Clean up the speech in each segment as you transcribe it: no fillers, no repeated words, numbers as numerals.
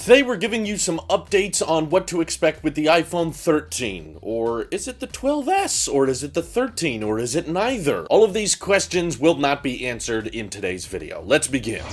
Today we're giving you some updates on what to expect with the iPhone 13. Or is it the 12S? Or is it the 13? Or is it neither? All of these questions will not be answered in today's video. Let's begin.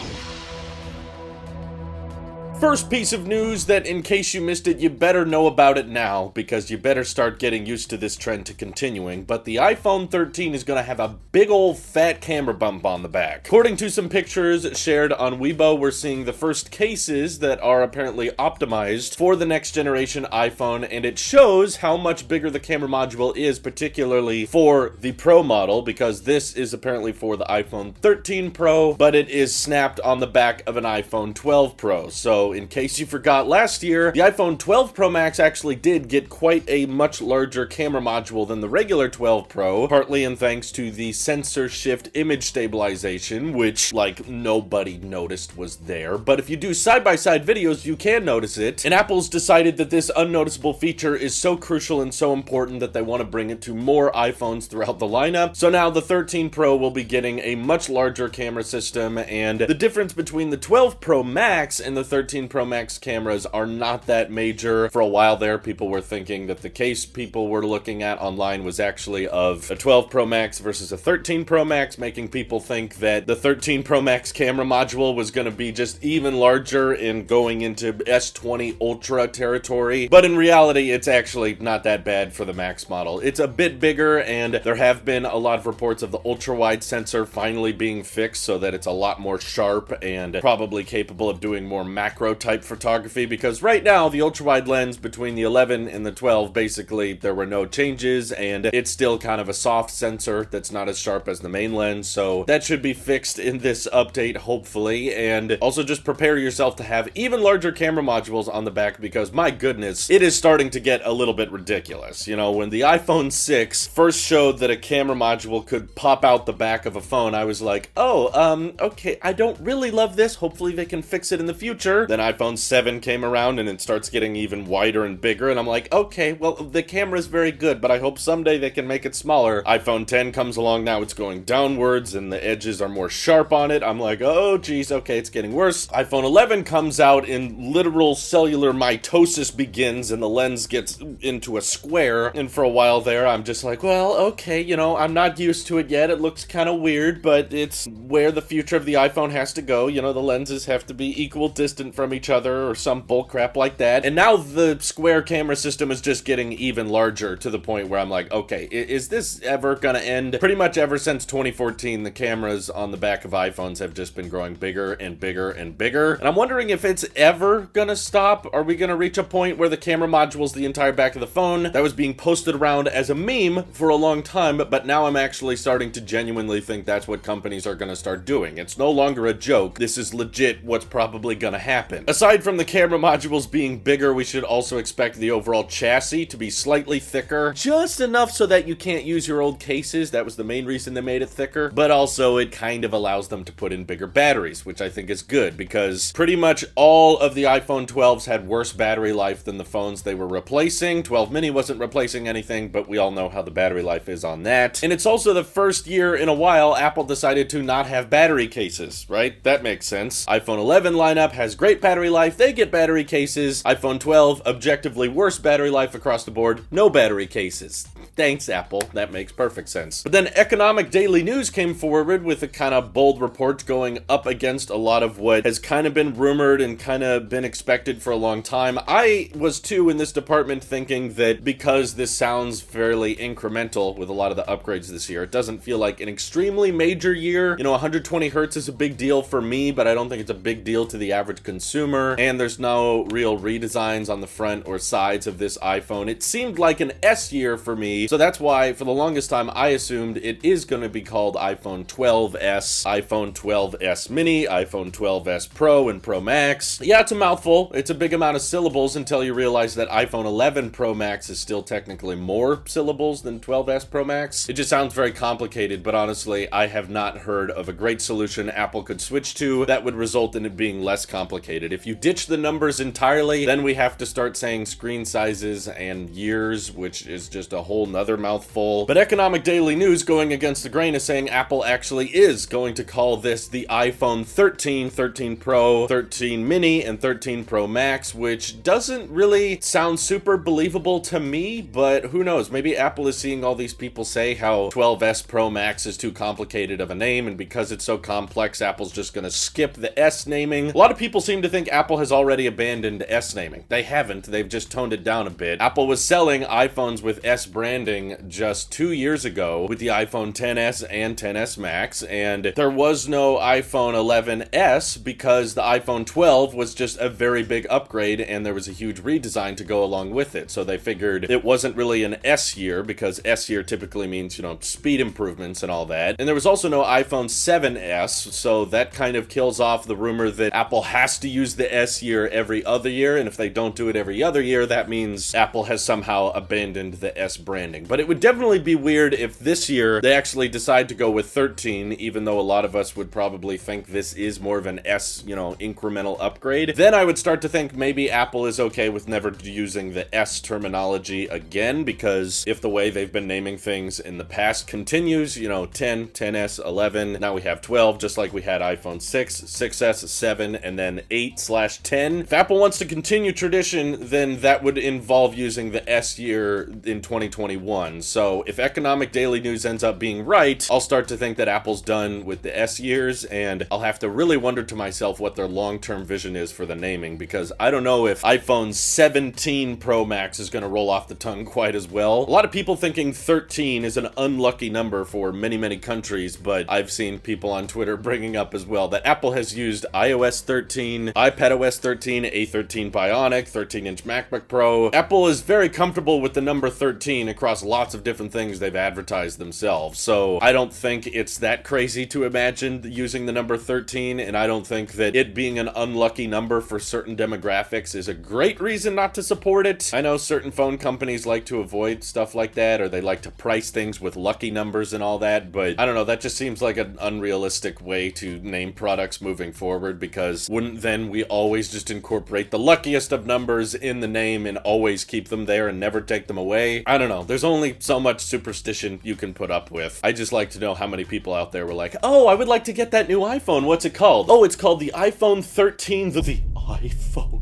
First piece of news that, in case you missed it, you better know about it now, because you better start getting used to this trend to continuing, but the iPhone 13 is going to have a big old fat camera bump on the back. According to some pictures shared on Weibo, we're seeing the first cases that are apparently optimized for the next generation iPhone, and it shows how much bigger the camera module is, particularly for the Pro model, because this is apparently for the iPhone 13 Pro, but it is snapped on the back of an iPhone 12 Pro. So in case you forgot, last year, the iPhone 12 Pro Max actually did get quite a much larger camera module than the regular 12 Pro, partly in thanks to the sensor shift image stabilization, which, like, nobody noticed was there. But if you do side-by-side videos, you can notice it. And Apple's decided that this unnoticeable feature is so crucial and so important that they want to bring it to more iPhones throughout the lineup. So now the 13 Pro will be getting a much larger camera system, and the difference between the 12 Pro Max and the 13 Pro Max cameras are not that major. For a while there, people were thinking that the case people were looking at online was actually of a 12 Pro Max versus a 13 Pro Max, making people think that the 13 Pro Max camera module was going to be just even larger and going into S20 Ultra territory. But in reality, it's actually not that bad for the Max model. It's a bit bigger, and there have been a lot of reports of the ultra-wide sensor finally being fixed so that it's a lot more sharp and probably capable of doing more macro type photography, because right now the ultra-wide lens between the 11 and the 12, basically there were no changes, and it's still kind of a soft sensor that's not as sharp as the main lens, so that should be fixed in this update, hopefully. And also just prepare yourself to have even larger camera modules on the back, because my goodness, it is starting to get a little bit ridiculous. You know, when the iPhone 6 first showed that a camera module could pop out the back of a phone, I was like, okay, I don't really love this. Hopefully they can fix it in the future. Then iPhone 7 came around and it starts getting even wider and bigger, and I'm like, okay, well, the camera is very good, but I hope someday they can make it smaller. iPhone 10 comes along now, it's going downwards and the edges are more sharp on it. I'm like, oh geez, okay, it's getting worse. iPhone 11 comes out and literal cellular mitosis begins and the lens gets into a square, and for a while there I'm just like, well, okay, you know, I'm not used to it yet. It looks kind of weird, but it's where the future of the iPhone has to go. You know, the lenses have to be equal distant from each other or some bullcrap like that. And now the square camera system is just getting even larger, to the point where I'm like, okay, is this ever gonna end? Pretty much ever since 2014, the cameras on the back of iPhones have just been growing bigger and bigger and bigger. And I'm wondering if it's ever gonna stop. Are we gonna reach a point where the camera module is the entire back of the phone? That was being posted around as a meme for a long time, but now I'm actually starting to genuinely think that's what companies are gonna start doing. It's no longer a joke. This is legit what's probably gonna happen. Aside from the camera modules being bigger, we should also expect the overall chassis to be slightly thicker, just enough so that you can't use your old cases. That was the main reason they made it thicker, but also it kind of allows them to put in bigger batteries, which I think is good, because pretty much all of the iPhone 12s had worse battery life than the phones they were replacing. 12 mini wasn't replacing anything, but we all know how the battery life is on that. And it's also the first year in a while Apple decided to not have battery cases, right? That makes sense. iPhone 11 lineup has great battery life, they get battery cases. iPhone 12, objectively worse battery life across the board, no battery cases. Thanks, Apple. That makes perfect sense. But then Economic Daily News came forward with a kind of bold report going up against a lot of what has kind of been rumored and kind of been expected for a long time. I was too in this department, thinking that because this sounds fairly incremental with a lot of the upgrades this year, it doesn't feel like an extremely major year. You know, 120 hertz is a big deal for me, but I don't think it's a big deal to the average consumer. And there's no real redesigns on the front or sides of this iPhone. It seemed like an S year for me. So that's why for the longest time I assumed it is going to be called iPhone 12s, iPhone 12s mini, iPhone 12s Pro, and Pro Max. Yeah, it's a mouthful. It's a big amount of syllables until you realize that iPhone 11 Pro Max is still technically more syllables than 12s Pro Max. It just sounds very complicated, but honestly, I have not heard of a great solution Apple could switch to that would result in it being less complicated. complicated. If you ditch the numbers entirely, then we have to start saying screen sizes and years, which is just a whole nother mouthful. But Economic Daily News, going against the grain, is saying Apple actually is going to call this the iPhone 13, 13 Pro, 13 Mini, and 13 Pro Max, which doesn't really sound super believable to me, but who knows? Maybe Apple is seeing all these people say how 12S Pro Max is too complicated of a name, and because it's so complex, Apple's just gonna skip the S naming. A lot of people seem to think Apple has already abandoned S naming. They haven't, they've just toned it down a bit. Apple was selling iPhones with S branding just 2 years ago with the iPhone XS and XS Max, and there was no iPhone 11S because the iPhone 12 was just a very big upgrade and there was a huge redesign to go along with it. So they figured it wasn't really an S year because S year typically means, you know, speed improvements and all that. And there was also no iPhone 7S, so that kind of kills off the rumor that Apple has to use the S year every other year, and if they don't do it every other year, that means Apple has somehow abandoned the S branding. But it would definitely be weird if this year they actually decide to go with 13, even though a lot of us would probably think this is more of an S, you know, incremental upgrade. Then I would start to think maybe Apple is okay with never using the S terminology again, because if the way they've been naming things in the past continues, you know, 10, 10S, 11, now we have 12, just like we had iPhone 6, 6S, 7, and then 8/10. If Apple wants to continue tradition, then that would involve using the S year in 2021. So if Economic Daily News ends up being right, I'll start to think that Apple's done with the S years, and I'll have to really wonder to myself what their long-term vision is for the naming, because I don't know if iPhone 17 Pro Max is going to roll off the tongue quite as well. A lot of people thinking 13 is an unlucky number for many, many countries, but I've seen people on Twitter bringing up as well that Apple has used iOS 13, iPadOS 13, A13 Bionic, 13-inch MacBook Pro. Apple is very comfortable with the number 13 across lots of different things they've advertised themselves, so I don't think it's that crazy to imagine using the number 13, and I don't think that it being an unlucky number for certain demographics is a great reason not to support it. I know certain phone companies like to avoid stuff like that, or they like to price things with lucky numbers and all that, but I don't know, that just seems like an unrealistic way to name products moving forward, because wouldn't then we always just incorporate the luckiest of numbers in the name and always keep them there and never take them away? I don't know, there's only so much superstition you can put up with. I just like to know how many people out there were like, oh, I would like to get that new iPhone, what's it called? Oh, it's called the iPhone 13, the iPhone.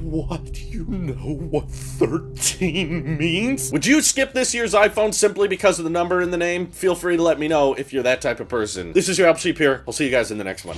What? Do you know what 13 means? Would you skip this year's iPhone simply because of the number in the name? Feel free to let me know if you're that type of person. This is your Alp Sheep here. I'll see you guys in the next one.